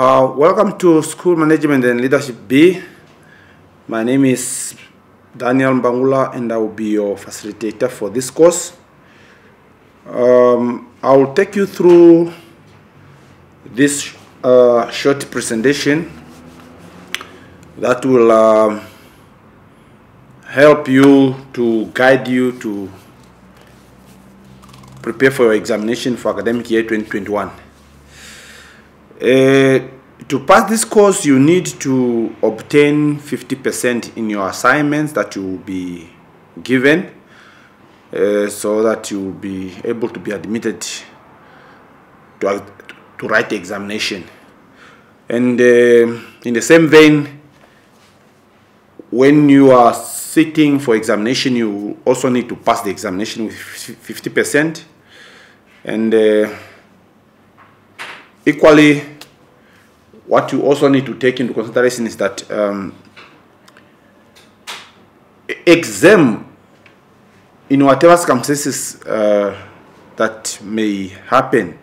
Welcome to School Management and Leadership B. My name is Daniel Mbangula and I will be your facilitator for this course. I will take you through this short presentation that will help you to guide you to prepare for your examination for academic year 2021. To pass this course, you need to obtain 50% in your assignments that you will be given, so that you will be able to be admitted to write the examination. And in the same vein, when you are sitting for examination, you also need to pass the examination with 50%. And equally, what you also need to take into consideration is that exam, in whatever circumstances that may happen,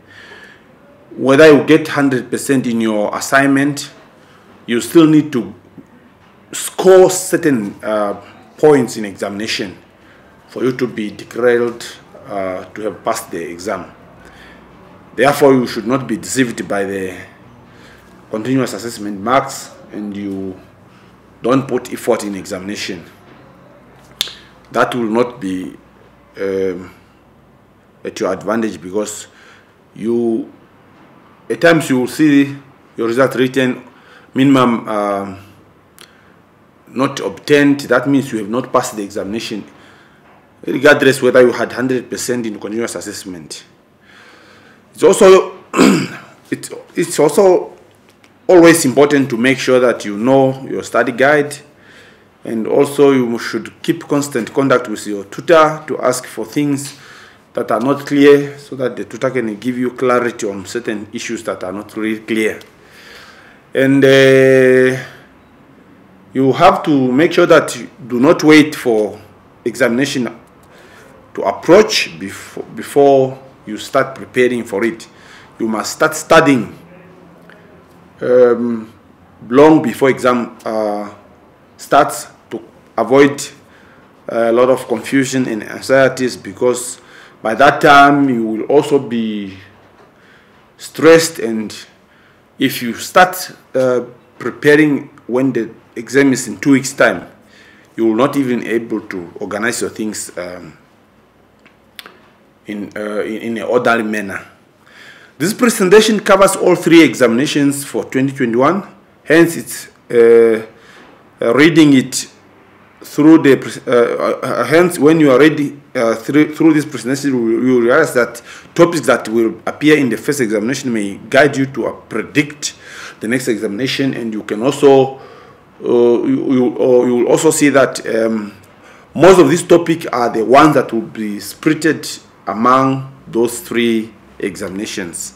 whether you get 100% in your assignment, you still need to score certain points in examination for you to be declared to have passed the exam. Therefore, you should not be deceived by the continuous assessment marks and you don't put effort in examination. That will not be at your advantage, because at times you will see your result written minimum not obtained. That means you have not passed the examination, regardless whether you had 100% in continuous assessment. It's also always important to make sure that you know your study guide, and also you should keep constant contact with your tutor to ask for things that are not clear, so that the tutor can give you clarity on certain issues that are not really clear. And you have to make sure that you do not wait for examination to approach before you start preparing for it. You must start studying long before exam starts, to avoid a lot of confusion and anxieties, because by that time you will also be stressed, and if you start preparing when the exam is in 2 weeks' time, you will not even able to organize your things in an orderly manner. This presentation covers all 3 examinations for 2021. Hence, it's reading it through the. Hence, when you are reading through this presentation, you realize that topics that will appear in the first examination may guide you to predict the next examination, and you can also you will also see that most of these topics are the ones that will be splitted among those 3 examinations.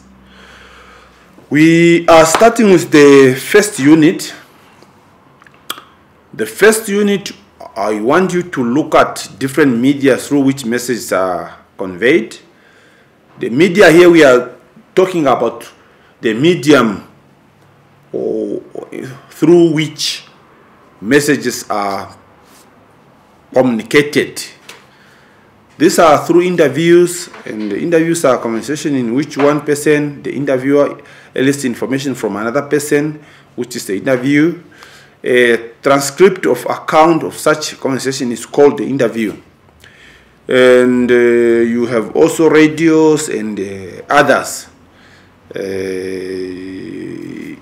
We are starting with the first unit. The first unit, I want you to look at different media through which messages are conveyed. The media here, we are talking about the medium through which messages are communicated. These are through interviews, and the interviews are conversation in which one person, the interviewer, elicits information from another person, which is the interview. A transcript of account of such conversation is called the interview. And you have also radios and others,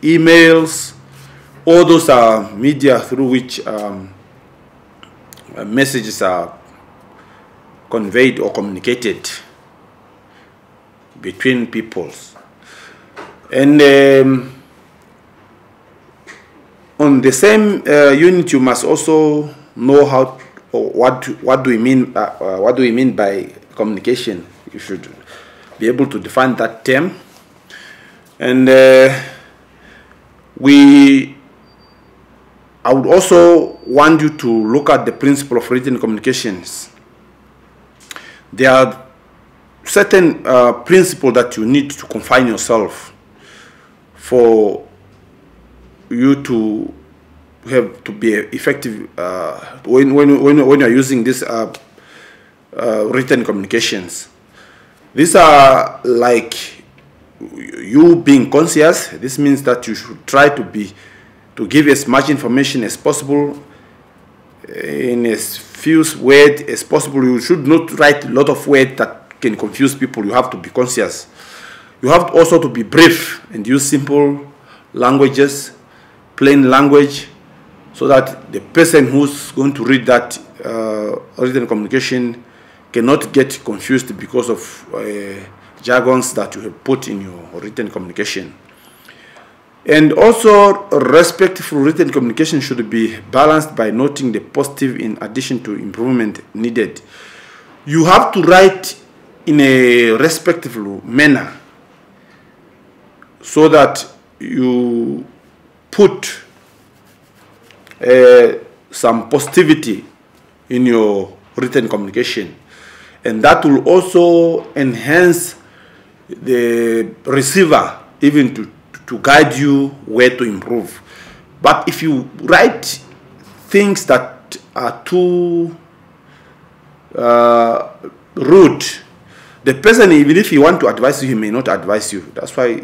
emails. All those are media through which messages are conveyed or communicated between peoples. And on the same unit, you must also know how, or what do we mean by communication. You should be able to define that term. And I would also want you to look at the principle of written communications. There are certain principles that you need to confine yourself for you to have to be effective when you are using this written communications. These are like you being conscious. This means that you should try to give as much information as possible in as few words as possible. You should not write a lot of words that can confuse people. You have to be conscious. You have also to be brief and use simple languages, plain language, so that the person who's going to read that written communication cannot get confused because of jargons that you have put in your written communication. And also, respectful written communication should be balanced by noting the positive in addition to improvement needed. You have to write in a respectful manner so that you put some positivity in your written communication, and that will also enhance the receiver even to guide you where to improve. But if you write things that are too rude, the person, even if he wants to advise you, he may not advise you. That's why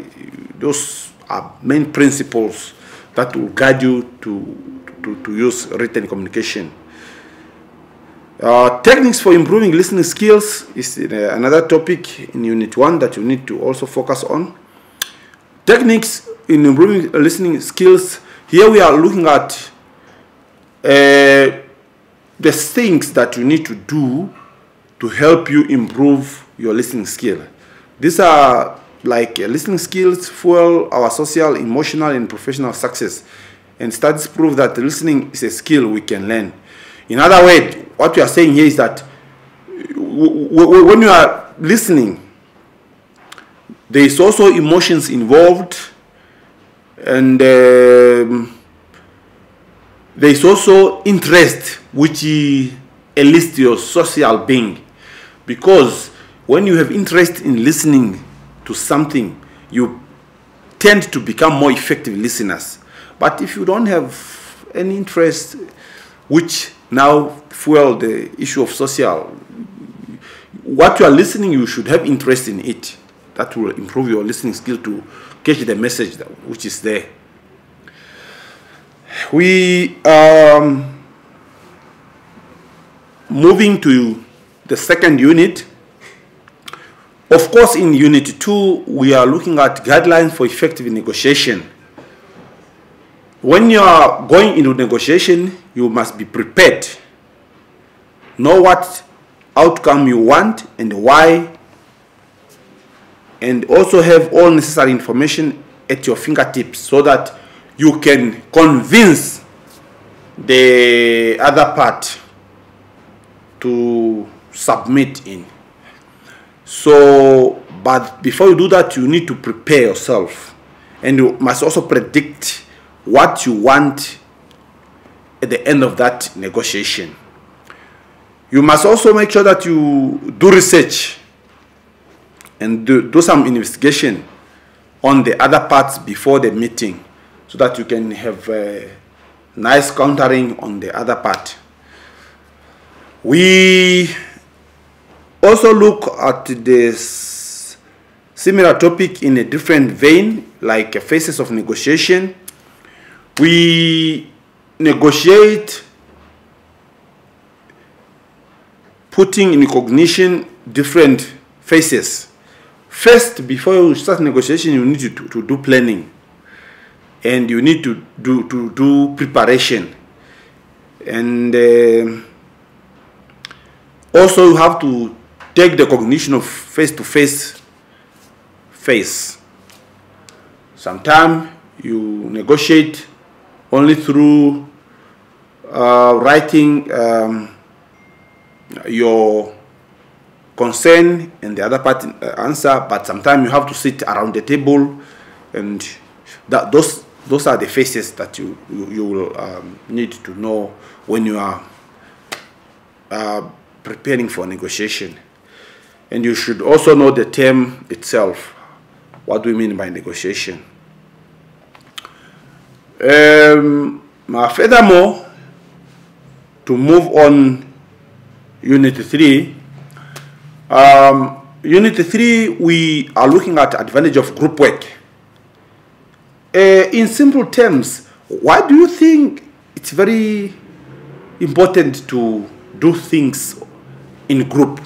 those are main principles that will guide you to use written communication. Techniques for improving listening skills is another topic in Unit 1 that you need to also focus on. Techniques in improving listening skills. Here we are looking at the things that you need to do to help you improve your listening skill. These are like listening skills fuel our social, emotional, and professional success. And studies prove that listening is a skill we can learn. In other words, what we are saying here is that when you are listening, there is also emotions involved, and there is also interest, which elicits your social being. Because when you have interest in listening to something, you tend to become more effective listeners. But if you don't have any interest, which now fuel the issue of social, what you are listening, you should have interest in it. That will improve your listening skill to catch the message which is there. We moving to the second unit. Of course, in Unit 2, we are looking at guidelines for effective negotiation. When you are going into negotiation, you must be prepared. Know what outcome you want and why, and also have all necessary information at your fingertips so that you can convince the other part to submit in. So, but before you do that, you need to prepare yourself, and you must also predict what you want at the end of that negotiation. You must also make sure that you do research and do some investigation on the other parts before the meeting, so that you can have a nice countering on the other part. We also look at this similar topic in a different vein, like phases of negotiation. We negotiate putting in cognition different phases. First, before you start negotiation, you need to do planning, and you need to do preparation, and also you have to take the cognition of face-to-face phase. Sometimes you negotiate only through writing your concern and the other part answer, but sometimes you have to sit around the table, and those are the phases that you will need to know when you are preparing for negotiation. And you should also know the term itself. What do we mean by negotiation? Furthermore, to move on Unit 3, Unit 3, we are looking at advantage of group work. In simple terms, why do you think it's very important to do things in group?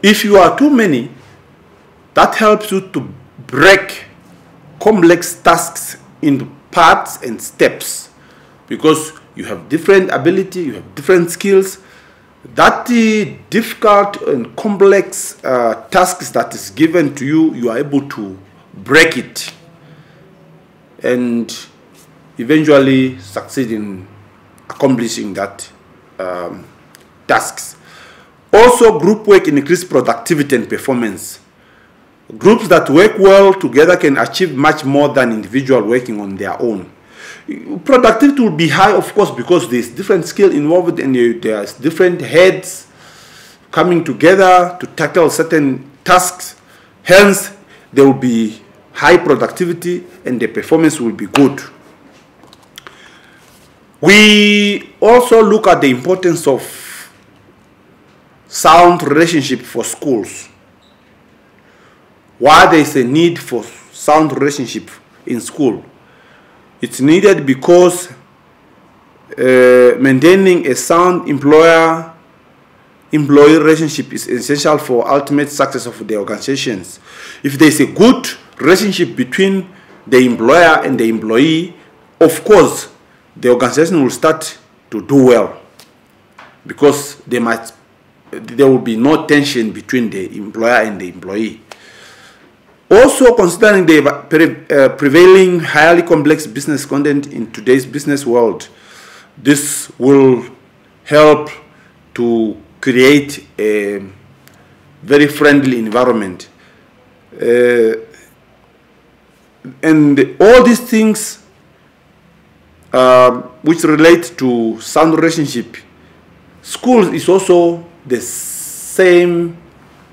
If you are too many, that helps you to break complex tasks into parts and steps, because you have different ability, you have different skills. That difficult and complex tasks that is given to you, you are able to break it and eventually succeed in accomplishing that tasks. Also, group work increases productivity and performance. Groups that work well together can achieve much more than individuals working on their own. Productivity will be high, of course, because there's different skill involved and there's different heads coming together to tackle certain tasks. Hence, there will be high productivity and the performance will be good. We also look at the importance of sound relationship for schools. Why there is a need for sound relationship in school? It's needed because maintaining a sound employer-employee relationship is essential for ultimate success of the organizations. If there is a good relationship between the employer and the employee, of course, the organization will start to do well, because there will be no tension between the employer and the employee. Also, considering the prevailing highly complex business content in today's business world, this will help to create a very friendly environment. And all these things which relate to sound relationship, schools is also the same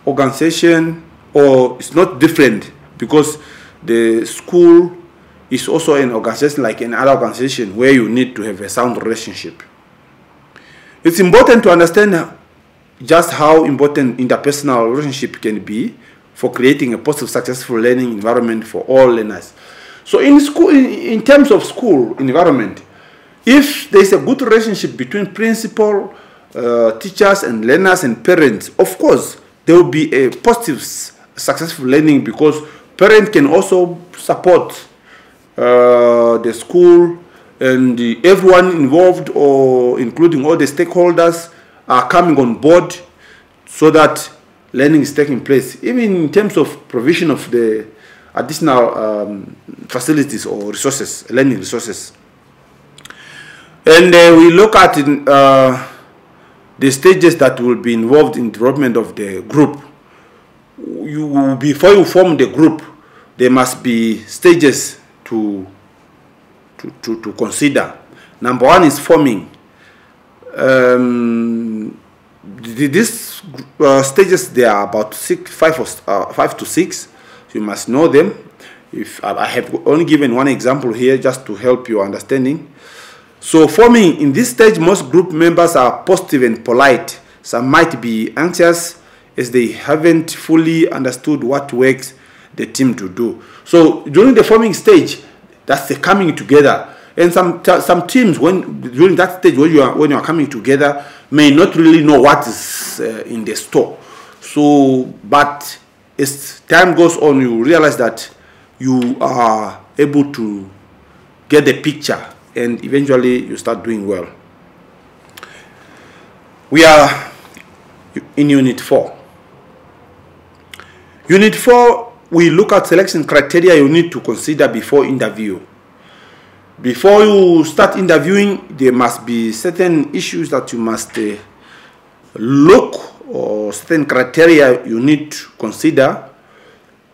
organization, or it's not different, because the school is also an organization like any other organization where you need to have a sound relationship. It's important to understand just how important interpersonal relationship can be for creating a positive, successful learning environment for all learners. So in school, in terms of school environment, if there is a good relationship between principal, teachers and learners and parents, of course, there will be a positive, successful learning, because parents can also support the school, and everyone involved, or including all the stakeholders, are coming on board so that learning is taking place, even in terms of provision of the additional facilities or resources, learning resources. And we look at the stages that will be involved in development of the group. Before you form the group, there must be stages to consider. Number one is forming. These stages, they are about 5 to 6. You must know them. If I have only given one example here just to help your understanding. So forming, in this stage, most group members are positive and polite. Some might be anxious as they haven't fully understood what works the team to do. So during the forming stage, that's the coming together. And some teams, during that stage when you are coming together, may not really know what is in the store. So, but as time goes on, you realize that you are able to get the picture, and eventually you start doing well. We are in Unit 4. Unit 4, we look at selection criteria you need to consider before interview. Before you start interviewing, there must be certain issues that you must look, or certain criteria you need to consider.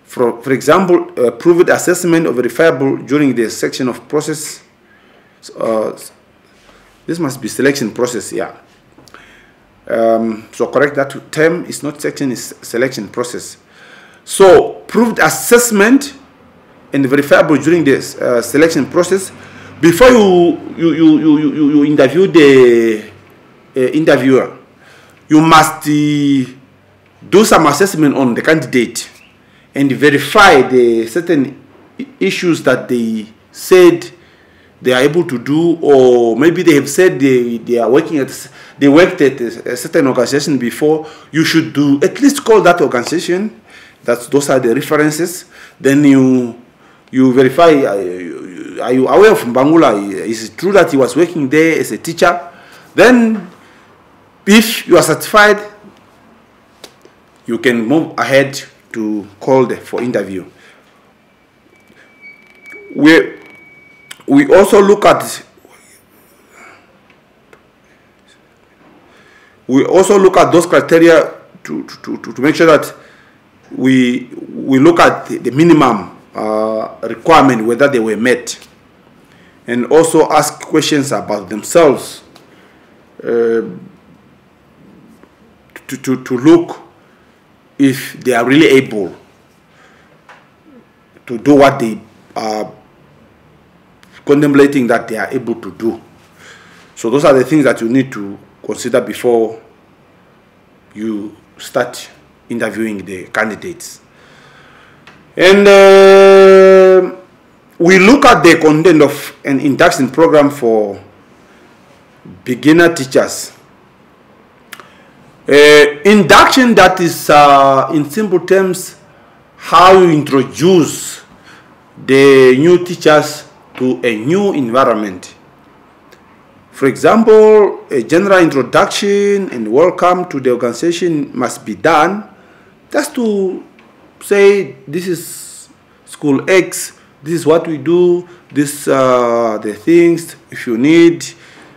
For example, proved assessment of verifiable during the section of process. This must be selection process, yeah. So correct that term, is not section, is selection process. So proved assessment and verifiable during the selection process. Before you interview the interviewer, you must do some assessment on the candidate and verify the certain issues that they said they are able to do, or maybe they have said they are working at, they worked at a certain organization before. You should do at least call that organization. Those are the references. Then you verify. Are you aware of Mbangula? Is it true that he was working there as a teacher? Then, if you are satisfied, you can move ahead to call for interview. We also look at those criteria to make sure that we look at the minimum requirement, whether they were met, and also ask questions about themselves to look if they are really able to do what they are contemplating that they are able to do. So those are the things that you need to consider before you start interviewing the candidates. And we look at the content of an induction program for beginner teachers. Induction, that is in simple terms how you introduce the new teachers to a new environment. For example, a general introduction and welcome to the organization must be done just to say, this is school X, this is what we do, this the things. If you need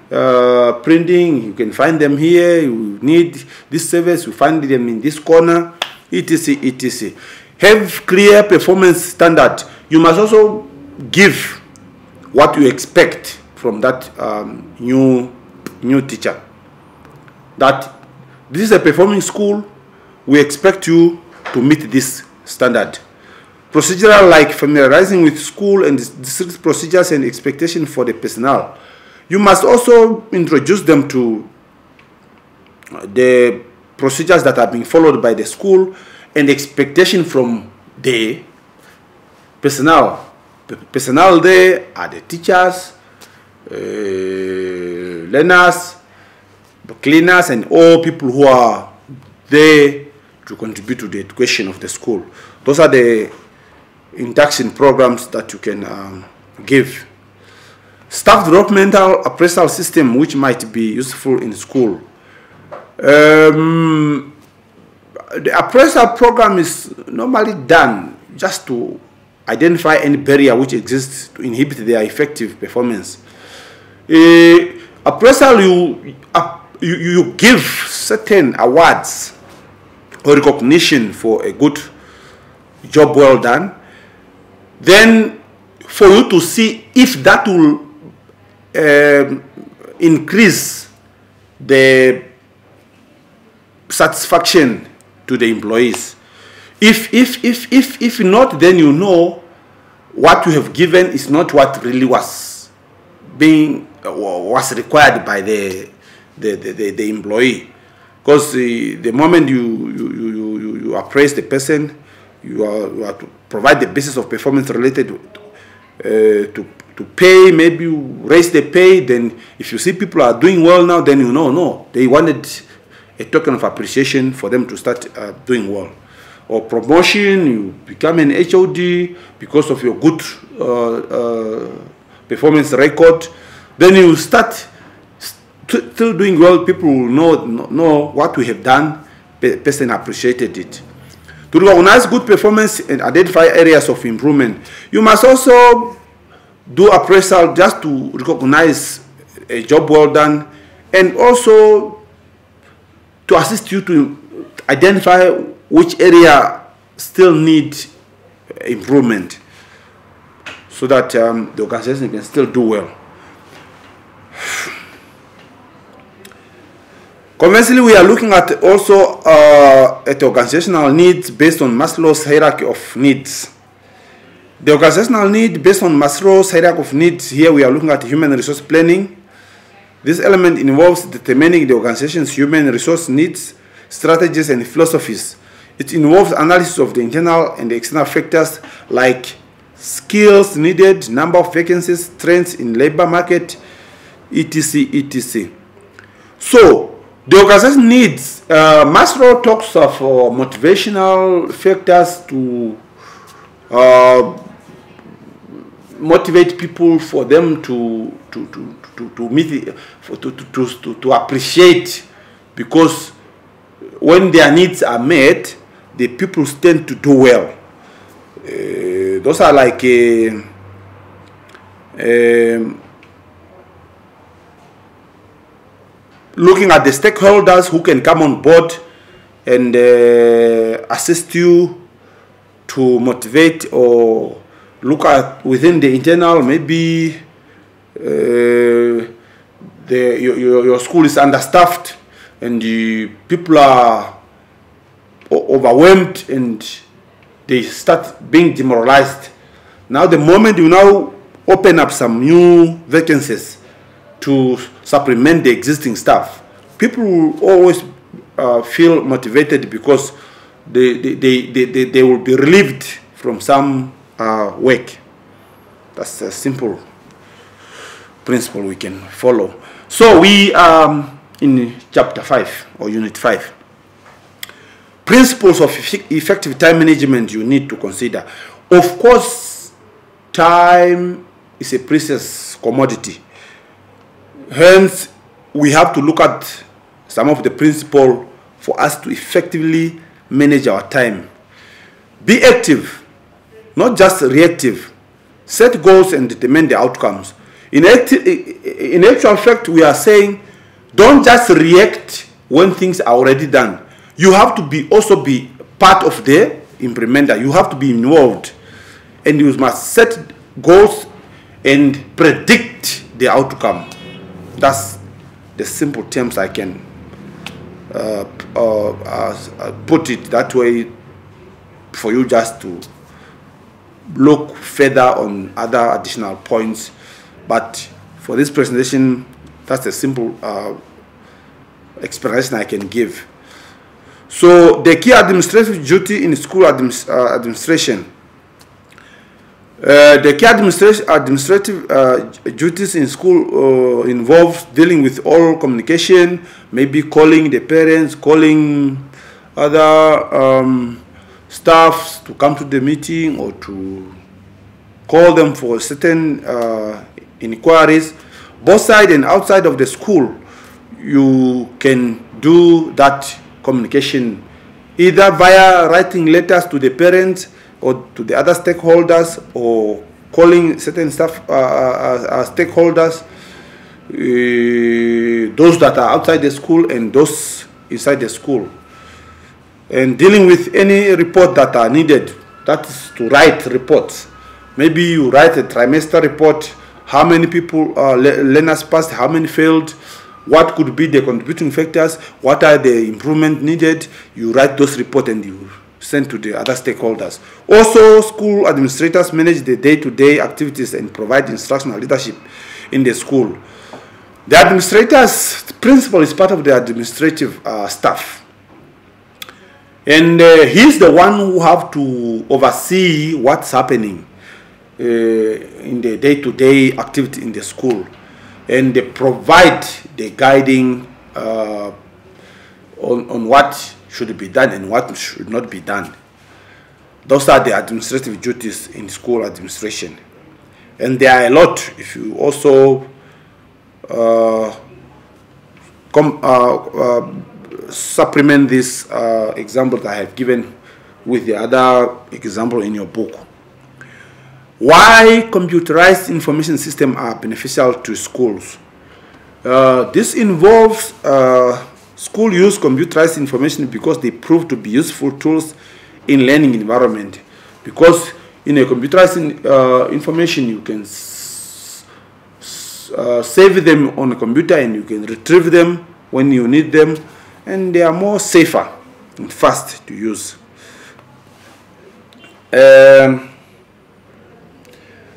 printing, you can find them here. You need this service, you find them in this corner, etc, etc. Have clear performance standard. You must also give what you expect from that new teacher. That this is a performing school, we expect you to meet this standard. Procedural, like familiarizing with school and district procedures and expectation for the personnel. You must also introduce them to the procedures that are being followed by the school and expectation from the personnel. The personnel there are the teachers, learners, cleaners, and all people who are there to contribute to the education of the school. Those are the induction programs that you can give. Staff developmental appraisal system, which might be useful in school. The appraisal program is normally done just to identify any barrier which exists to inhibit their effective performance. Appraisal, you give certain awards or recognition for a good job well done. Then for you to see if that will increase the satisfaction to the employees. If not, then you know what you have given is not what really was required by the employee. Because the moment you appraise the person, you are to provide the basis of performance related to pay. Maybe you raise the pay. Then if you see people are doing well now, then you know, no, they wanted a token of appreciation for them to start doing well. Or promotion, you become an HOD because of your good performance record. Then you start still doing well. People will know what we have done. Person appreciated it. To recognize good performance and identify areas of improvement, you must also do appraisal just to recognize a job well done, and also to assist you to identify which area still need improvement, so that the organization can still do well. Conversely, we are looking at also at organizational needs based on Maslow's hierarchy of needs. The organizational need based on Maslow's hierarchy of needs. Here we are looking at human resource planning. This element involves determining the organization's human resource needs, strategies, and philosophies. It involves analysis of the internal and the external factors like skills needed, number of vacancies, trends in labor market, etc., etc. So, the organization needs, Maslow talks of motivational factors to motivate people for them to meet, to appreciate, because when their needs are met, the people tend to do well. Those are like looking at the stakeholders who can come on board and assist you to motivate, or look at within the internal, maybe your school is understaffed and the people are overwhelmed and they start being demoralized. Now the moment you now open up some new vacancies to supplement the existing staff, people will always feel motivated because they will be relieved from some work. That's a simple principle we can follow. So we in chapter 5 or unit 5. Principles of effective time management you need to consider. Of course, time is a precious commodity. Hence, we have to look at some of the principles for us to effectively manage our time. Be active, not just reactive. Set goals and determine the outcomes. In actual fact, we are saying, don't just react when things are already done. You have to also be part of the implementer. You have to be involved, and you must set goals and predict the outcome. That's the simple terms I can put it that way for you just to look further on other additional points. But for this presentation, that's a simple explanation I can give. So the key administrative duty in school administration. The key administrative duties in school involves dealing with all communication, maybe calling the parents, calling other staffs to come to the meeting, or to call them for certain inquiries. Both side and outside of the school, you can do that communication either via writing letters to the parents or to the other stakeholders, or calling certain stakeholders, those that are outside the school and those inside the school, and dealing with any report that are needed. That is to write reports. Maybe you write a trimester report, how many people learners passed, how many failed, what could be the contributing factors, what are the improvement needed. You write those reports and you send to the other stakeholders. Also, school administrators manage the day-to-day activities and provide instructional leadership in the school. The administrator's principal is part of the administrative staff, and he's the one who have to oversee what's happening in the day-to-day activity in the school, and they provide the guiding on what should be done and what should not be done. Those are the administrative duties in school administration, and there are a lot. If you also supplement this example that I have given with the other example in your book. Why computerized information systems are beneficial to schools? This involves school use computerized information because they prove to be useful tools in learning environment. Because in a computerized information, you can save them on a computer and you can retrieve them when you need them, and they are more safer and fast to use.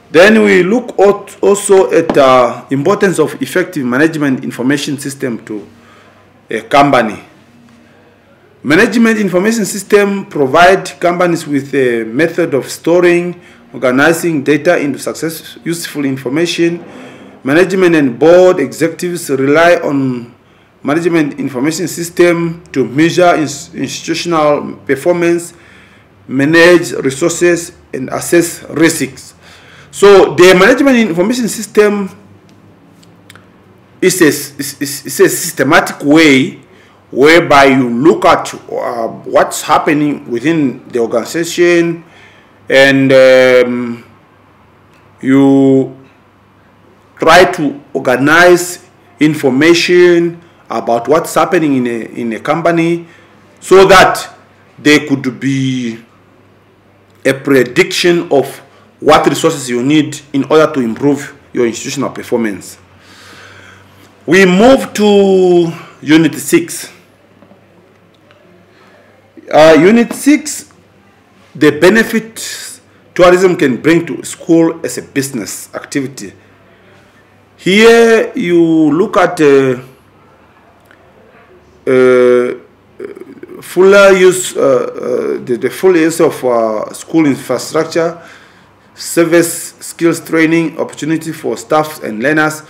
Then we look also at the importance of effective management information system to a company. Management information system provide companies with a method of storing, organizing data into useful information. Management and board executives rely on management information system to measure institutional performance, manage resources, and assess risks. So the management information system is a systematic way whereby you look at what's happening within the organization, and you try to organize information about what's happening in a company, so that there could be a prediction of what resources you need in order to improve your institutional performance. We move to Unit 6. Unit 6, the benefits tourism can bring to school as a business activity. Here you look at fuller use, the full use of school infrastructure, service skills training, opportunity for staff and learners.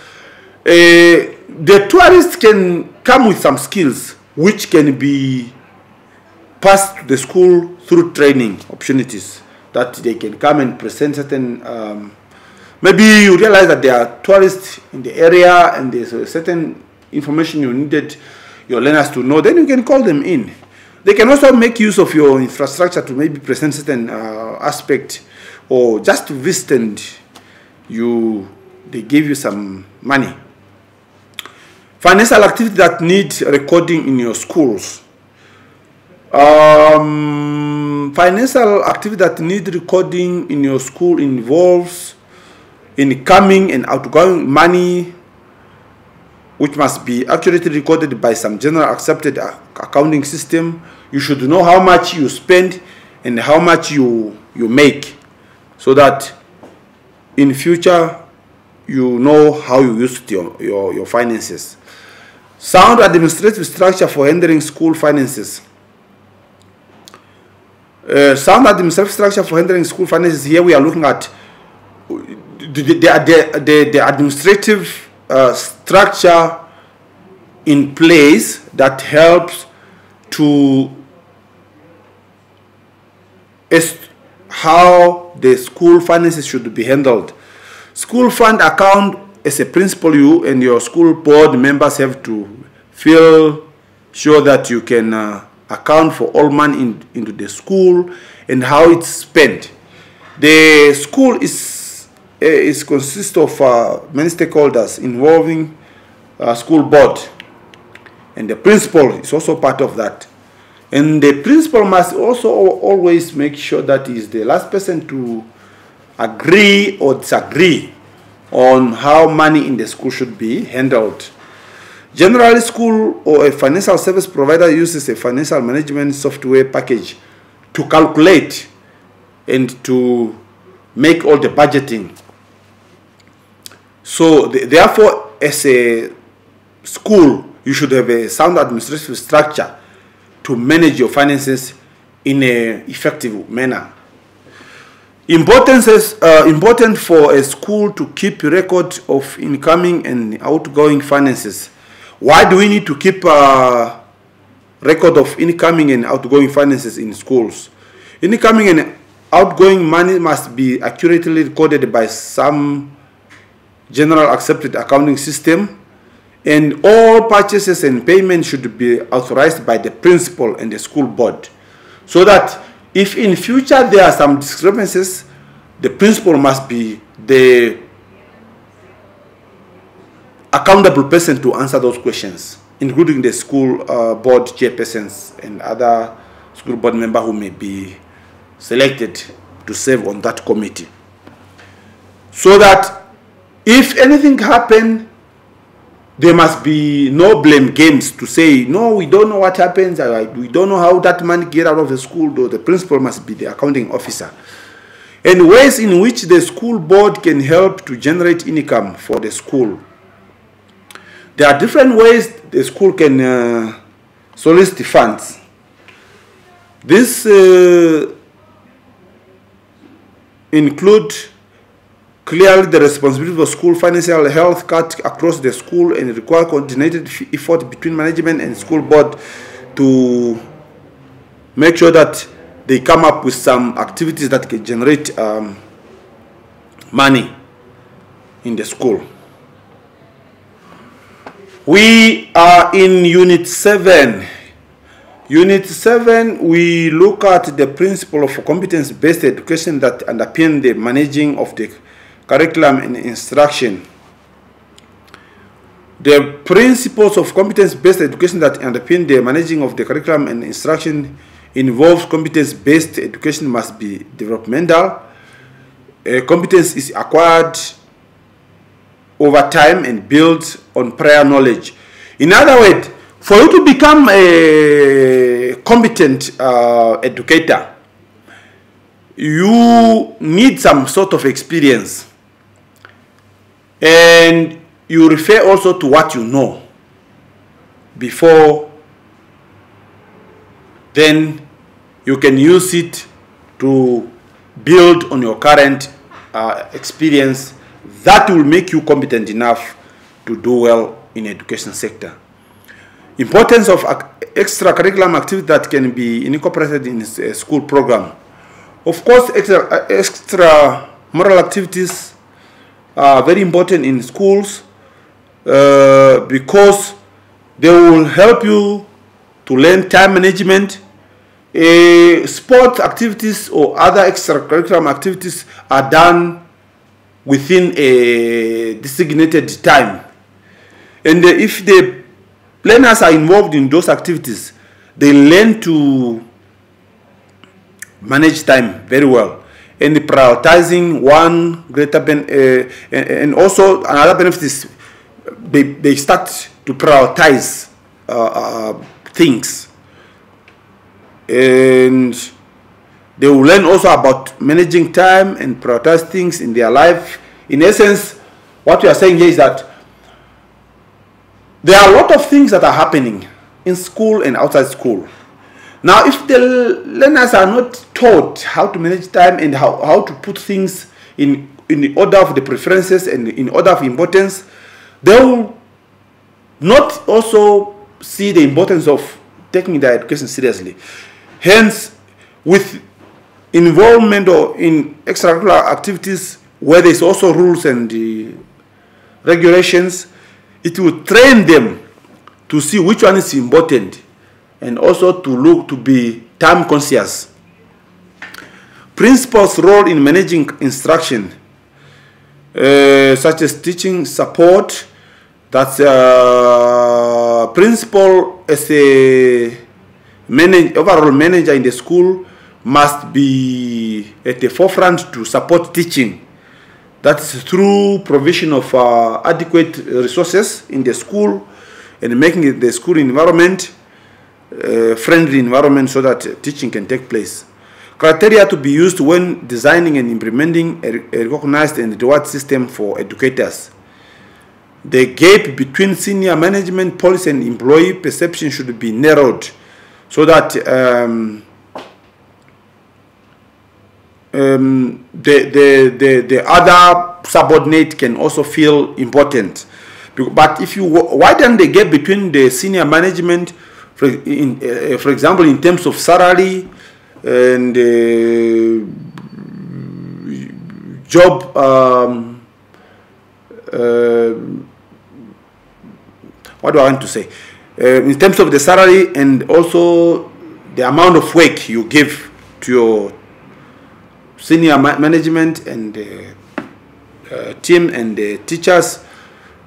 The tourists can come with some skills which can be passed to the school through training opportunities, that they can come and present certain, maybe you realize that there are tourists in the area and there's a certain information you needed your learners to know, then you can call them in. They can also make use of your infrastructure to maybe present certain aspect, or just to visit and they give you some money. Financial activity that need recording in your schools. Financial activity that need recording in your school involves incoming and outgoing money, which must be accurately recorded by some general accepted accounting system. You should know how much you spend and how much you make, so that in future you know how you used your finances. Sound administrative structure for handling school finances. Sound administrative structure for handling school finances. Here we are looking at the administrative structure in place that helps to how the school finances should be handled. School fund account, as a principal, you and your school board members have to feel sure that you can account for all money into the school and how it's spent. The school consists of many stakeholders involving school board, and the principal is also part of that. And the principal must also always make sure that he is the last person to agree or disagree on how money in the school should be handled. Generally, school or a financial service provider uses a financial management software package to calculate and to make all the budgeting. So therefore, as a school, you should have a sound administrative structure to manage your finances in an effective manner. Important for a school to keep record of incoming and outgoing finances. Why do we need to keep a record of incoming and outgoing finances in schools? Incoming and outgoing money must be accurately recorded by some general accepted accounting system, and all purchases and payments should be authorized by the principal and the school board, so that if in future there are some discrepancies, the principal must be the accountable person to answer those questions, including the school board chairpersons and other school board members who may be selected to serve on that committee. So that if anything happens, there must be no blame games to say, no, we don't know what happens, we don't know how that money get out of the school, though the principal must be the accounting officer. and ways in which the school board can help to generate income for the school. There are different ways the school can solicit funds. This include clearly the responsibility for school financial health cut across the school and require coordinated effort between management and school board to make sure that they come up with some activities that can generate money in the school. We are in Unit 7. Unit 7, we look at the principle of competence-based education that underpin the managing of the curriculum and instruction. The principles of competence-based education that underpin the managing of the curriculum and instruction involves competence-based education must be developmental. Competence is acquired over time and built on prior knowledge. In other words, for you to become a competent educator, you need some sort of experience, and you refer also to what you know before then you can use it to build on your current experience that will make you competent enough to do well in the education sector. Importance of extracurricular activity that can be incorporated in a school program. Of course, extra moral activities are very important in schools because they will help you to learn time management. Sport activities or other extracurricular activities are done within a designated time. And if the learners are involved in those activities, they learn to manage time very well. And prioritizing one greater and also another benefit is they start to prioritize things. And they will learn also about managing time and prioritize things in their life. In essence, what we are saying here is that there are a lot of things that are happening in school and outside school. Now, if the learners are not taught how to manage time and how to put things in the order of the preferences and in order of importance, they will not also see the importance of taking their education seriously. Hence, with involvement or in extracurricular activities where there's also rules and regulations, it will train them to see which one is important and also to look to be time conscious. Principals' role in managing instruction, such as teaching support. That's principal as a overall manager in the school must be at the forefront to support teaching. That is through provision of adequate resources in the school and making the school environment friendly environment so that teaching can take place. Criteria to be used when designing and implementing a recognized and reward system for educators. The gap between senior management policy and employee perception should be narrowed so that the other subordinate can also feel important. But if you widen the gap between the senior management, for example, in terms of salary and job, what do I want to say? In terms of the salary and also the amount of work you give to your senior management and team and the teachers,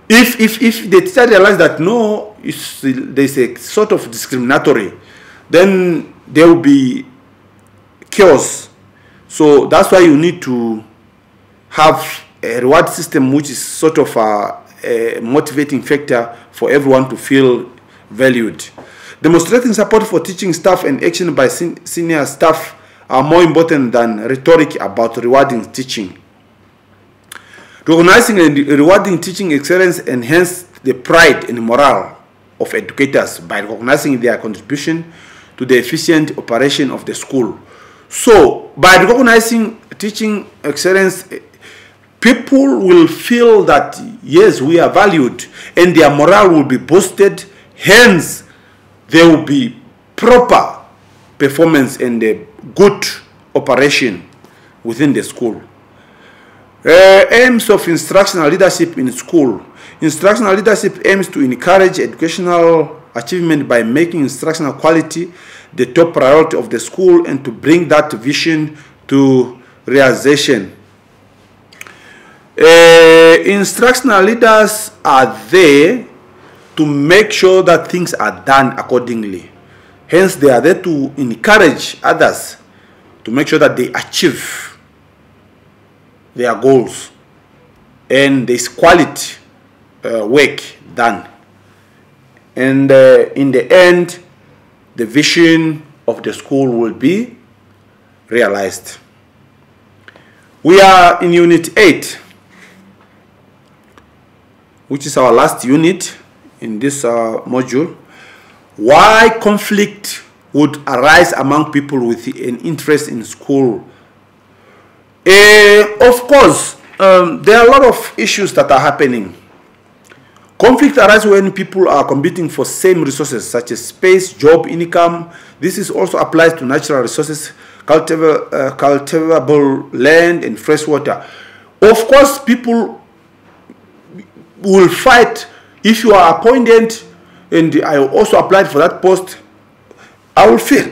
if the teacher realize that no, there's a sort of discriminatory, then there will be chaos. So that's why you need to have a reward system which is sort of a motivating factor for everyone to feel valued. Demonstrating support for teaching staff and action by senior staff are more important than rhetoric about rewarding teaching. Recognizing and rewarding teaching excellence enhances the pride and morale of educators by recognizing their contribution to the efficient operation of the school. So, by recognizing teaching excellence, people will feel that, yes, we are valued, and their morale will be boosted. Hence, there will be proper performance and a good operation within the school. Aims of instructional leadership in school. Instructional leadership aims to encourage educational achievement by making instructional quality the top priority of the school and to bring that vision to realization. Instructional leaders are there to make sure that things are done accordingly. Hence, they are there to encourage others to make sure that they achieve their goals and there is quality work done. And in the end, the vision of the school will be realized. We are in Unit 8, which is our last unit in this module. Why conflict would arise among people with an interest in school? Of course, there are a lot of issues that are happening. Conflict arises when people are competing for same resources such as space, job, income. This is also applies to natural resources, cultivable land, and fresh water. Of course, people will fight. If you are appointed and I also applied for that post, I will feel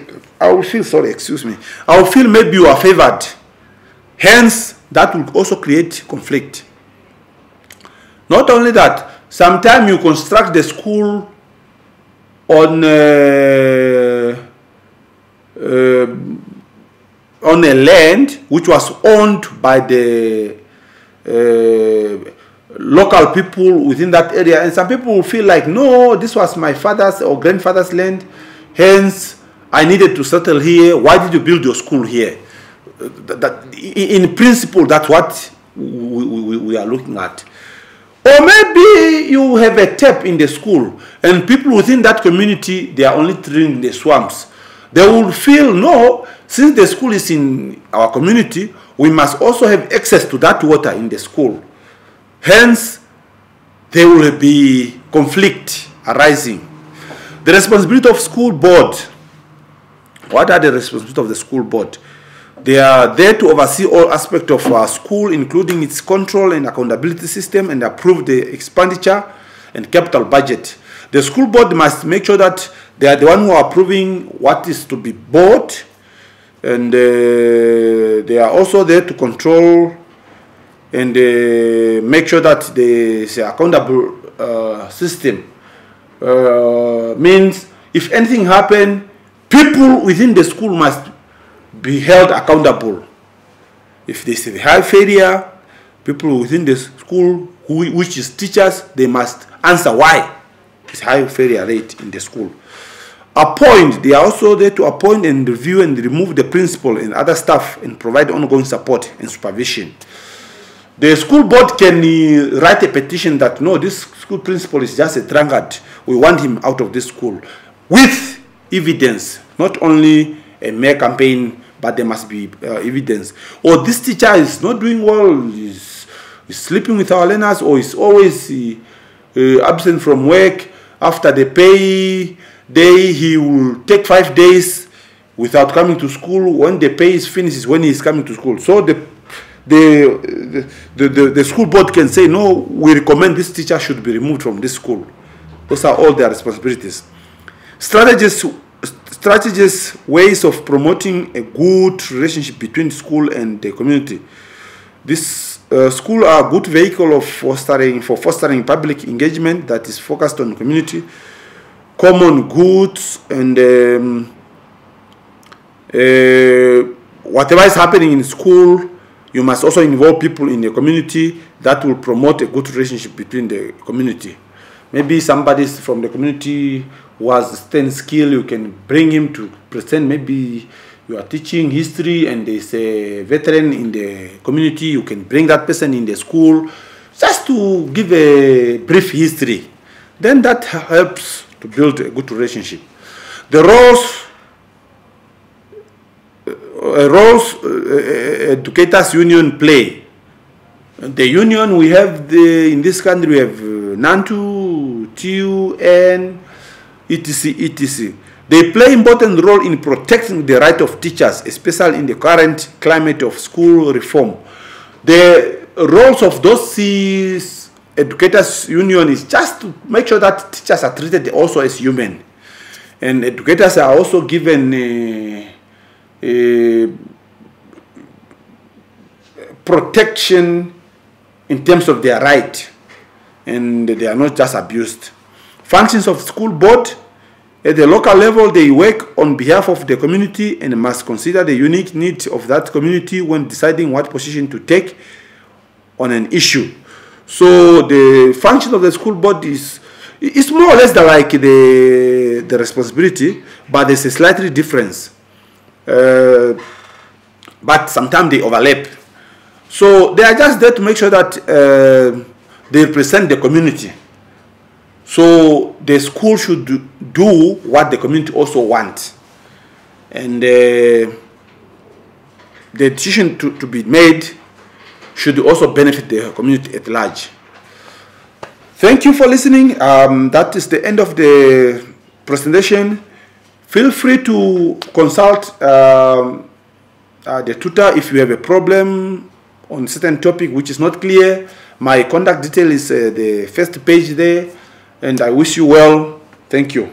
maybe you are favored. Hence, that will also create conflict. Not only that, sometimes you construct the school on a land which was owned by the local people within that area, and some people will feel like, no, this was my father's or grandfather's land, hence I needed to settle here. Why did you build your school here? That in principle, that's what we are looking at. Or maybe you have a tap in the school and people within that community, they are only drilling the swamps. They will feel, no, since the school is in our community, we must also have access to that water in the school. Hence, there will be conflict arising. The responsibility of school board. What are the responsibilities of the school board? They are there to oversee all aspects of our school, including its control and accountability system, and approve the expenditure and capital budget. The school board must make sure that they are the one who are approving what is to be bought, and they are also there to control and make sure that there is an accountable system. Means if anything happens, people within the school must be held accountable. If there is a high failure, people within the school, which is teachers, they must answer why it's high failure rate in the school. Appoint, they are also there to appoint and review and remove the principal and other staff and provide ongoing support and supervision. The school board can write a petition that, no, this school principal is just a drunkard. We want him out of this school. With evidence, not only a mere campaign, but there must be evidence. Or this teacher is not doing well, is sleeping with our learners, or is always absent from work. After the pay day, he will take 5 days without coming to school. When the pay is finished is when he is coming to school. So the school board can say, no, we recommend this teacher should be removed from this school. Those are all their responsibilities. Strategies, ways of promoting a good relationship between school and the community. This school are a good vehicle of fostering public engagement that is focused on community, common goods, and whatever is happening in school, you must also involve people in the community. That will promote a good relationship between the community. Maybe somebody from the community who has certain skill, you can bring him to present maybe You are teaching history and there's a veteran in the community, you can bring that person in the school just to give a brief history. Then that helps to build a good relationship. The roles educators union play. The union we have in this country, we have NANTU, TU, and etc. etc. They play important role in protecting the right of teachers, especially in the current climate of school reform. The roles of those educators union is just to make sure that teachers are treated also as human, and educators are also given protection in terms of their right, and they are not just abused. Functions of school board. At the local level, they work on behalf of the community and must consider the unique needs of that community when deciding what position to take on an issue. So the function of the school board is more or less like the responsibility, but there's a slightly difference. But sometimes they overlap. So they are just there to make sure that they represent the community. So the school should do what the community also wants. And the decision to be made should also benefit the community at large. Thank you for listening. That is the end of the presentation. Feel free to consult the tutor if you have a problem on a certain topic which is not clear. My contact detail is the first page there. And I wish you well. Thank you.